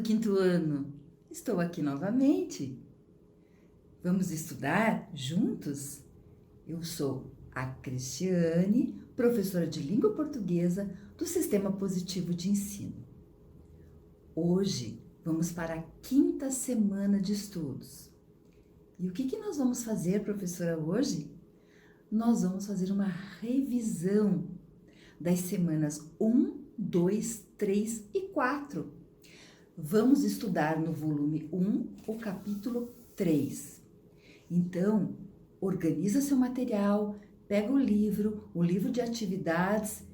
do quinto ano, estou aqui novamente. Vamos estudar juntos? Eu sou a Cristiane, professora de língua portuguesa do Sistema Positivo de Ensino. Hoje vamos para a quinta semana de estudos. E o que nós vamos fazer, professora, hoje? Nós vamos fazer uma revisão das semanas 1, 2, 3 e 4. Vamos estudar no volume 1, o capítulo 3. Então, organiza seu material, pega o livro de atividades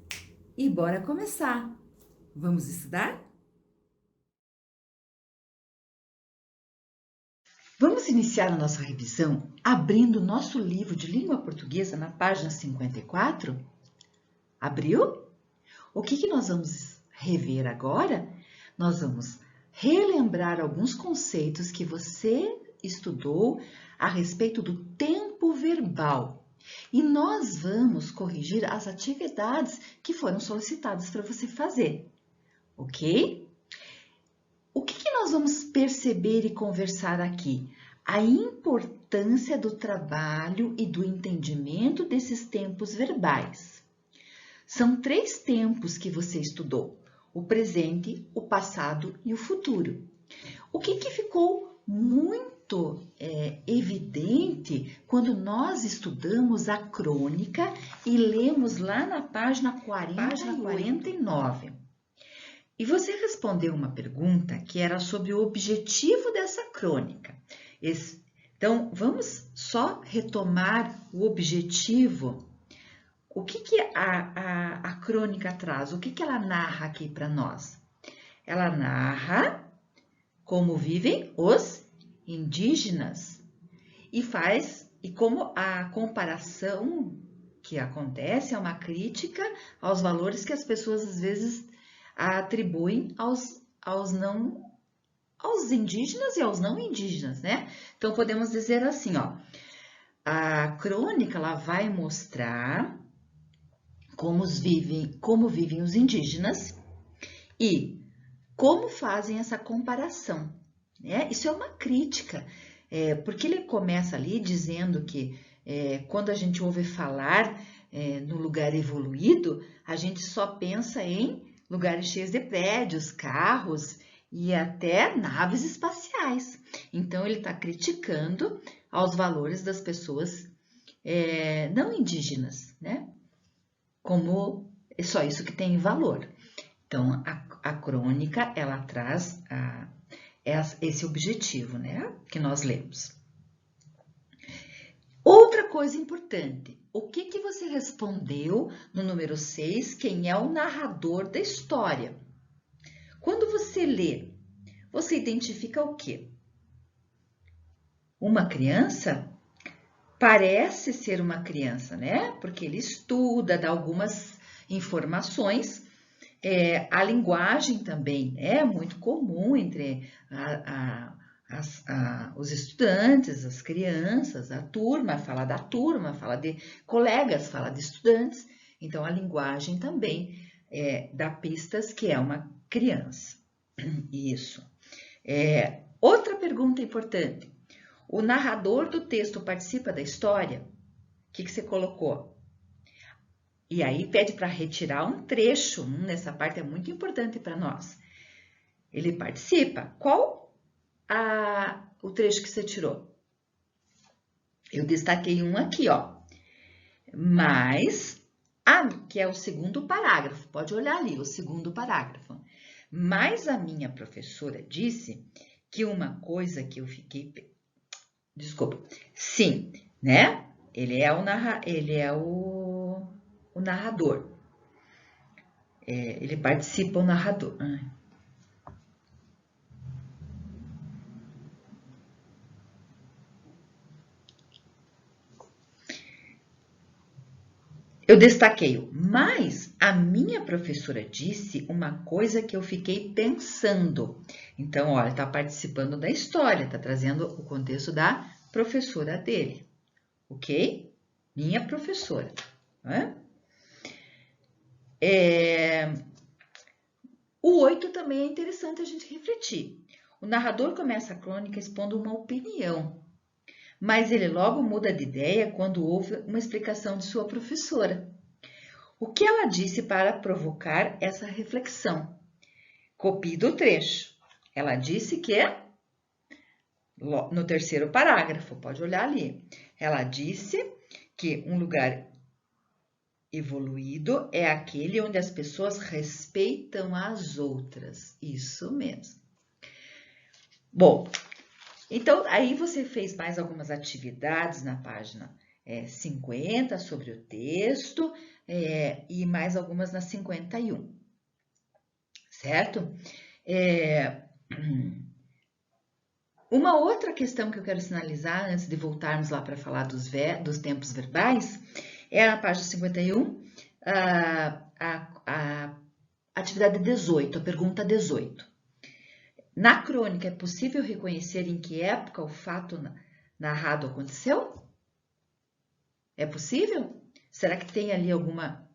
e bora começar. Vamos estudar? Vamos iniciar a nossa revisão abrindo nosso livro de língua portuguesa na página 54? Abriu? O que nós vamos rever agora? Nós vamos relembrar alguns conceitos que você estudou a respeito do tempo verbal. E nós vamos corrigir as atividades que foram solicitadas para você fazer, ok? O que nós vamos perceber e conversar aqui? A importância do trabalho e do entendimento desses tempos verbais. São 3 tempos que você estudou: o presente, o passado e o futuro. O que ficou muito evidente quando nós estudamos a crônica e lemos lá na página 49. E você respondeu uma pergunta que era sobre o objetivo dessa crônica. Então, vamos só retomar o objetivo. O que a crônica traz? O que ela narra aqui para nós? Ela narra como vivem os indígenas e como a comparação que acontece é uma crítica aos valores que as pessoas às vezes atribuem aos indígenas e aos não indígenas, né? Então podemos dizer assim, ó, a crônica ela vai mostrar como vivem os indígenas e como fazem essa comparação, né? Isso é uma crítica, porque ele começa ali dizendo que quando a gente ouve falar no lugar evoluído, a gente só pensa em lugares cheios de prédios, carros e até naves espaciais. Então, ele está criticando aos valores das pessoas não indígenas, né? Como é só isso que tem valor. Então, a crônica, ela traz esse objetivo, né? Que nós lemos. Outra coisa importante, o que você respondeu no número 6, quem é o narrador da história? Quando você lê, você identifica o quê? Uma criança? Parece ser uma criança, né? Porque ele estuda, dá algumas informações. A linguagem também é muito comum entre os estudantes, as crianças, a turma, fala da turma, fala de colegas, fala de estudantes. Então, a linguagem também dá pistas que é uma criança. Isso. Outra pergunta importante. O narrador do texto participa da história? O que você colocou? E aí pede para retirar um trecho. Essa parte é muito importante para nós. Ele participa. Qual o trecho que você tirou? Eu destaquei um aqui, ó. Mas, que é o segundo parágrafo. Pode olhar ali, o segundo parágrafo. Mas a minha professora disse que uma coisa que eu fiquei... Desculpa. Sim, né? Ele é o narrador. Ele participa, o narrador. Eu destaquei, mas a minha professora disse uma coisa que eu fiquei pensando. Então, olha, está participando da história, está trazendo o contexto da professora dele, ok? Minha professora. O 8 também é interessante a gente refletir. O narrador começa a crônica expondo uma opinião, mas ele logo muda de ideia quando ouve uma explicação de sua professora. O que ela disse para provocar essa reflexão? Copie do trecho. Ela disse que, no terceiro parágrafo, pode olhar ali, ela disse que um lugar evoluído é aquele onde as pessoas respeitam as outras. Isso mesmo. Bom, então aí você fez mais algumas atividades na página 50 sobre o texto e mais algumas na 51, certo? Uma outra questão que eu quero sinalizar antes de voltarmos lá para falar dos tempos verbais é na página 51, a atividade 18, a pergunta 18. Na crônica, é possível reconhecer em que época o fato narrado aconteceu? É possível? Será que tem ali alguma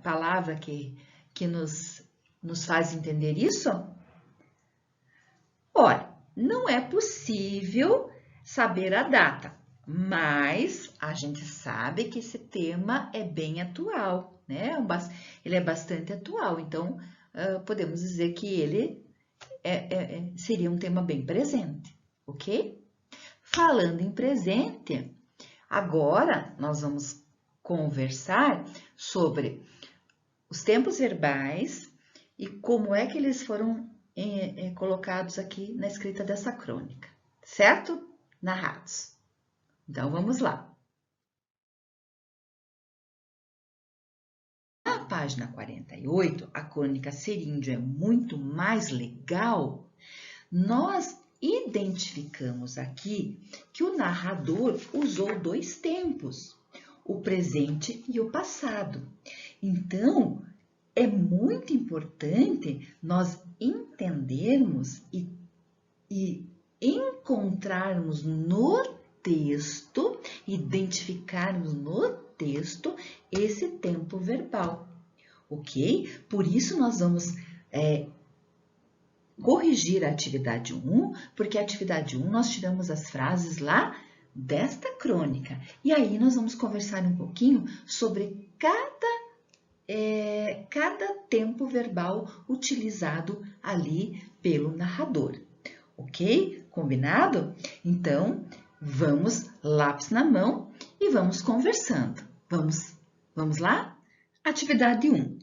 palavra que nos faz entender isso? Ora, não é possível saber a data, mas a gente sabe que esse tema é bem atual, né? Ele é bastante atual, então podemos dizer que ele seria um tema bem presente, ok? Falando em presente, agora nós vamos conversar sobre os tempos verbais e como é que eles foram colocados aqui na escrita dessa crônica, certo? Narrados. Então, vamos lá. Na página 48, a crônica Seríndio é muito mais legal. Nós identificamos aqui que o narrador usou dois tempos, o presente e o passado. Então, é muito importante nós entendermos e encontrarmos no texto, identificarmos no texto esse tempo verbal, ok? Por isso, nós vamos corrigir a atividade 1, porque a atividade 1 nós tiramos as frases lá desta crônica. E aí nós vamos conversar um pouquinho sobre cada tempo verbal utilizado ali pelo narrador, ok? Combinado? Então, vamos lápis na mão e vamos conversando. Vamos lá? Atividade 1.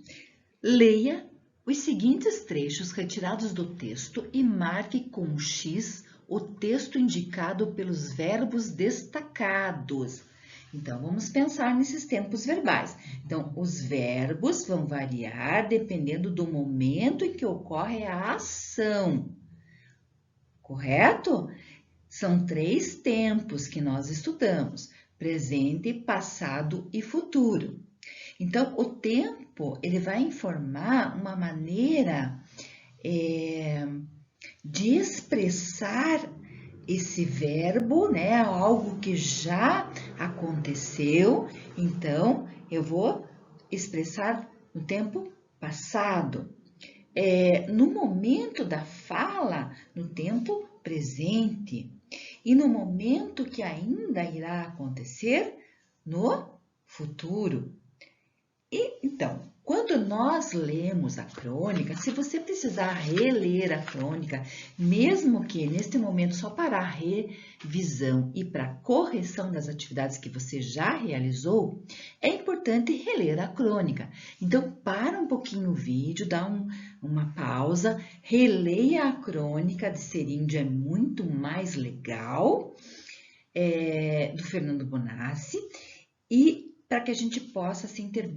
Leia os seguintes trechos retirados do texto e marque com X o texto indicado pelos verbos destacados. Então, vamos pensar nesses tempos verbais. Então, os verbos vão variar dependendo do momento em que ocorre a ação. Correto? São 3 tempos que nós estudamos: presente, passado e futuro. Então, o tempo, ele vai informar uma maneira de expressar esse verbo, né? Algo que já aconteceu. Então, eu vou expressar no tempo passado. No momento da fala, no tempo presente. E no momento que ainda irá acontecer, no futuro. E, então, quando nós lemos a crônica, se você precisar reler a crônica, mesmo que neste momento só para a revisão e para correção das atividades que você já realizou, é importante reler a crônica. Então, para um pouquinho o vídeo, dá uma pausa, releia a crônica de Seríndio, é muito mais legal, do Fernando Bonassi, e para que a gente possa assim, ter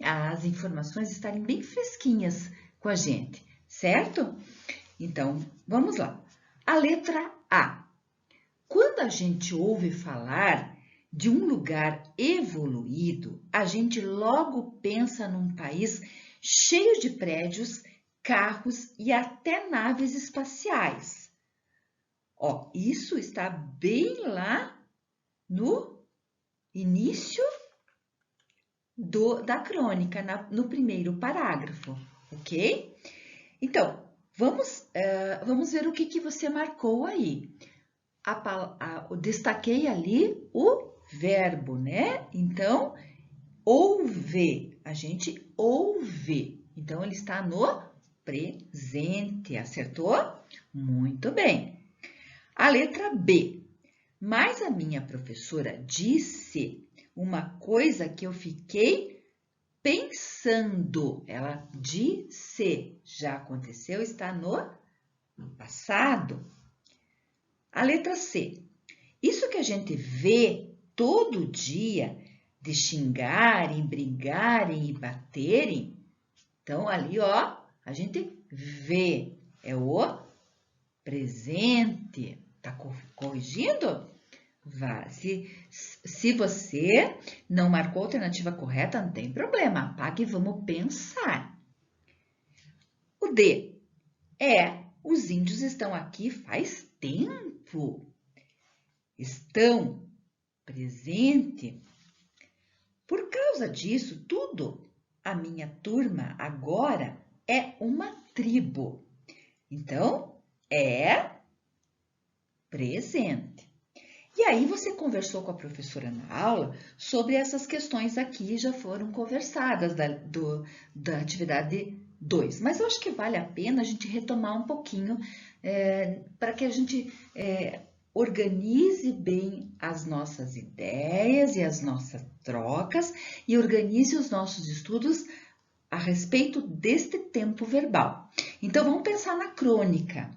as informações estarem bem fresquinhas com a gente, certo? Então, vamos lá. A letra A. Quando a gente ouve falar de um lugar evoluído, a gente logo pensa num país cheio de prédios, carros e até naves espaciais. Ó, isso está bem lá no início da crônica, no primeiro parágrafo, ok? Então, vamos ver o que você marcou aí. Eu destaquei ali o verbo, né? Então, ouve, a gente ouve. Então, ele está no presente, acertou? Muito bem. A letra B. Mas a minha professora disse uma coisa que eu fiquei pensando. Ela disse, já aconteceu, está no passado. A letra C. Isso que a gente vê todo dia de xingarem, brigarem e baterem, então ali, ó, a gente vê, é o presente. Tá corrigindo? Vá. Se você não marcou a alternativa correta, não tem problema. Apague e vamos pensar. O D. Os índios estão aqui faz tempo. Estão presente. Por causa disso tudo, a minha turma agora é uma tribo. Então, é presente. E aí você conversou com a professora na aula sobre essas questões aqui, já foram conversadas da atividade 2. Mas eu acho que vale a pena a gente retomar um pouquinho para que a gente organize bem as nossas ideias e as nossas trocas e organize os nossos estudos a respeito deste tempo verbal. Então, vamos pensar na crônica,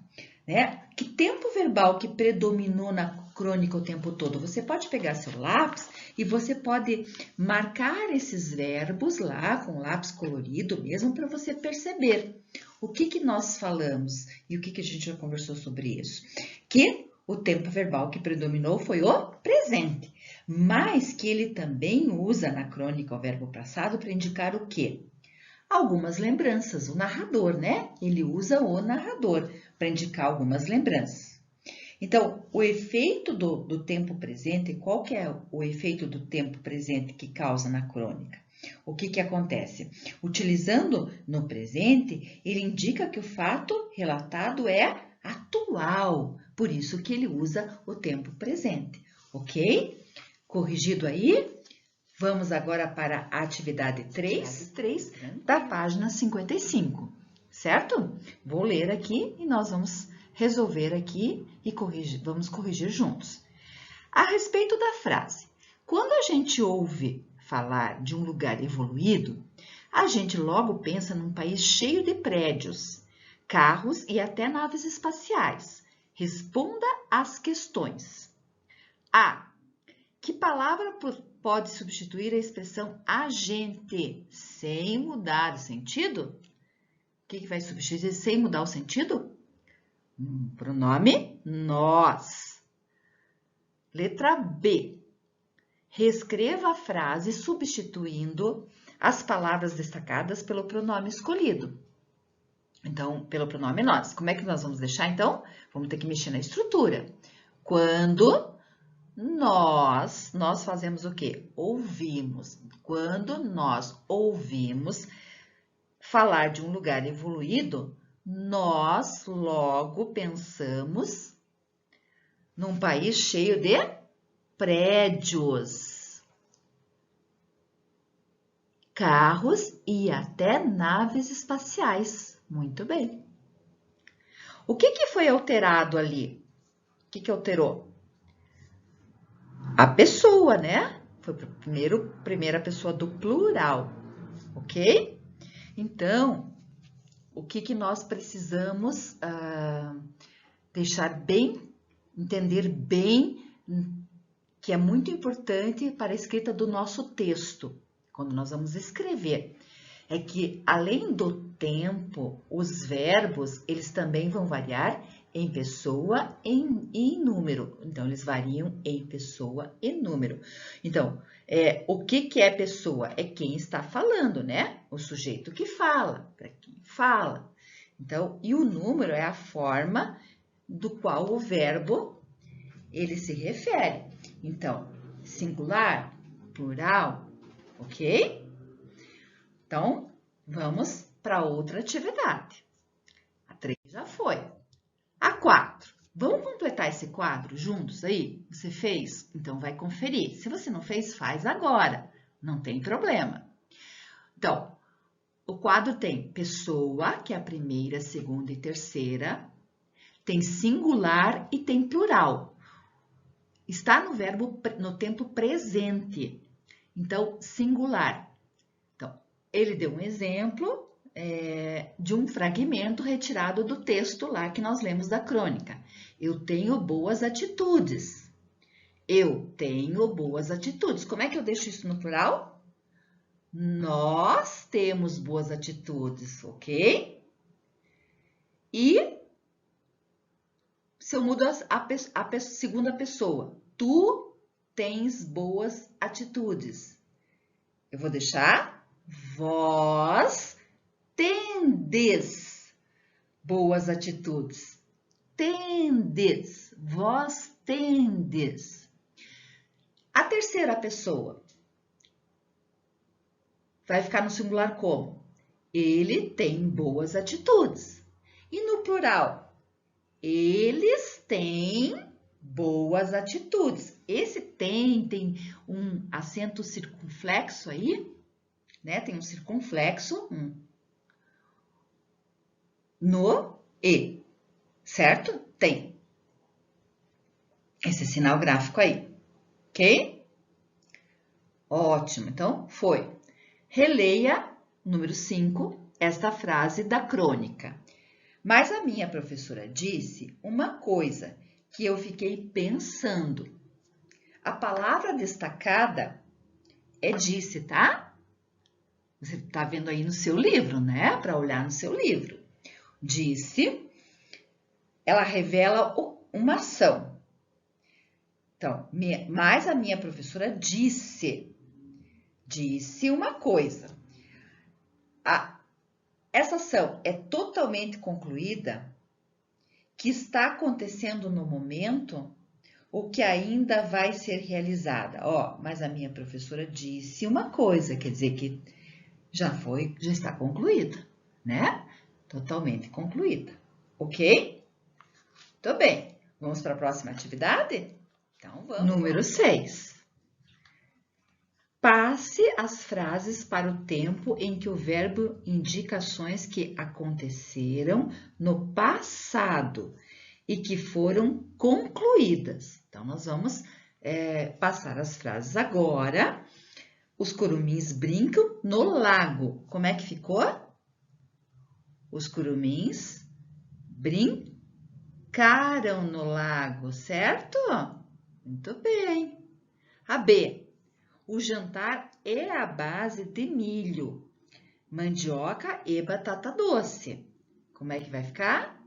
né? Que tempo verbal que predominou na crônica o tempo todo? Você pode pegar seu lápis e você pode marcar esses verbos lá com lápis colorido mesmo para você perceber o que nós falamos e o que a gente já conversou sobre isso. Que o tempo verbal que predominou foi o presente, mas que ele também usa na crônica o verbo passado para indicar o quê? Algumas lembranças, o narrador, né? Ele usa o narrador para indicar algumas lembranças. Então, o efeito do tempo presente, qual que é o efeito do tempo presente que causa na crônica? O que acontece? Utilizando no presente, ele indica que o fato relatado é atual, por isso que ele usa o tempo presente, ok? Corrigido aí? Vamos agora para a atividade 3 da página 55, certo? Vou ler aqui e nós vamos resolver aqui e vamos corrigir juntos. A respeito da frase, quando a gente ouve falar de um lugar evoluído, a gente logo pensa num país cheio de prédios, carros e até naves espaciais. Responda às questões. A. Que palavra pode substituir a expressão agente sem mudar o sentido? O que vai substituir sem mudar o sentido? Pronome nós. Letra B. Reescreva a frase substituindo as palavras destacadas pelo pronome escolhido. Então, pelo pronome nós. Como é que nós vamos deixar, então? Vamos ter que mexer na estrutura. Quando nós fazemos o quê? Ouvimos. Quando nós ouvimos falar de um lugar evoluído, nós logo pensamos num país cheio de prédios, carros e até naves espaciais. Muito bem. O que foi alterado ali? O que alterou? A pessoa, né? Foi primeira pessoa do plural, ok? Então, o que nós precisamos entender bem, que é muito importante para a escrita do nosso texto, quando nós vamos escrever, é que além do tempo, os verbos, eles também vão variar em pessoa e em número. Então, eles variam em pessoa e número. Então, o que é pessoa? É quem está falando, né? O sujeito que fala, para quem fala. Então, e o número é a forma do qual o verbo, ele se refere. Então, singular, plural, ok? Então, vamos para outra atividade. A 3 já foi. A 4. Vamos completar esse quadro juntos aí? Você fez? Então, vai conferir. Se você não fez, faz agora. Não tem problema. Então, o quadro tem pessoa, que é a primeira, segunda e terceira. Tem singular e tem plural. Está no tempo presente. Então, singular. Então, ele deu um exemplo de um fragmento retirado do texto lá que nós lemos da crônica. Eu tenho boas atitudes. Eu tenho boas atitudes. Como é que eu deixo isso no plural? Nós temos boas atitudes, ok? E se eu mudo a segunda pessoa, tu tens boas atitudes. Eu vou deixar vós tendes boas atitudes. Tendes, vós tendes. A terceira pessoa vai ficar no singular como? Ele tem boas atitudes. E no plural? Eles têm boas atitudes. Esse tem um acento circunflexo aí, né? Tem um circunflexo no E, certo? Tem esse sinal gráfico aí, ok? Ótimo, então foi. Releia, número 5, esta frase da crônica. Mas a minha professora disse uma coisa que eu fiquei pensando. A palavra destacada é disse, tá? Você está vendo aí no seu livro, né? Para olhar no seu livro. Disse, ela revela uma ação. Então, mas a minha professora disse uma coisa. Essa ação é totalmente concluída, que está acontecendo no momento ou que ainda vai ser realizada. Ó, mas a minha professora disse uma coisa, quer dizer que já está concluída, né? Totalmente concluída, ok? Tô bem. Vamos para a próxima atividade? Então vamos. Número 6. Passe as frases para o tempo em que o verbo indica ações que aconteceram no passado e que foram concluídas. Então, nós vamos passar as frases agora. Os curumins brincam no lago. Como é que ficou? Os curumins brincaram no lago, certo? Muito bem. A B. O jantar é à base de milho, mandioca e batata doce. Como é que vai ficar?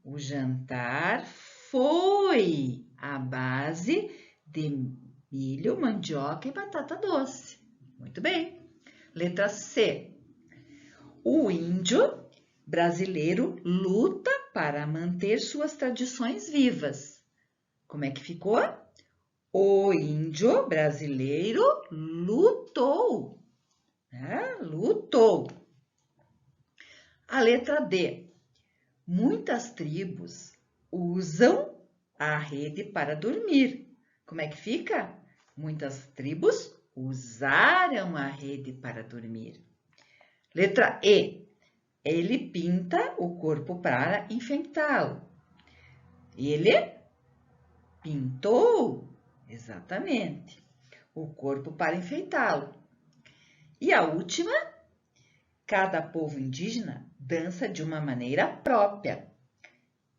O jantar foi à base de milho, mandioca e batata doce. Muito bem. Letra C. O índio brasileiro luta para manter suas tradições vivas. Como é que ficou? O índio brasileiro lutou, né? Lutou. A letra D. Muitas tribos usam a rede para dormir. Como é que fica? Muitas tribos usaram a rede para dormir. Letra E. Ele pinta o corpo para enfeitá-lo. Ele pintou. Exatamente. O corpo para enfeitá-lo. E a última, cada povo indígena dança de uma maneira própria.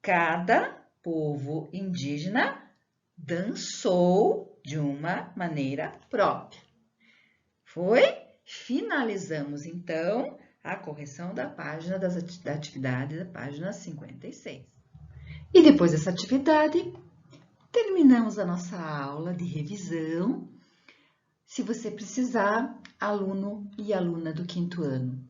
Cada povo indígena dançou de uma maneira própria. Foi? Finalizamos, então, a correção da página da atividade da página 56. E depois dessa atividade, terminamos a nossa aula de revisão. Se você precisar, aluno e aluna do 5º ano,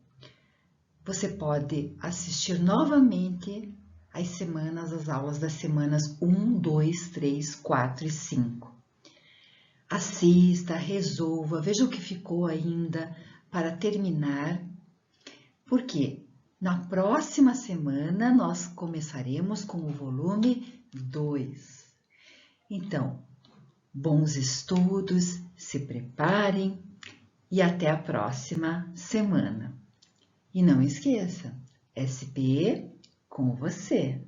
você pode assistir novamente as aulas das semanas 1, 2, 3, 4 e 5. Assista, resolva, veja o que ficou ainda para terminar Porque na próxima semana nós começaremos com o volume 2. Então, bons estudos, se preparem e até a próxima semana. E não esqueça, SP com você!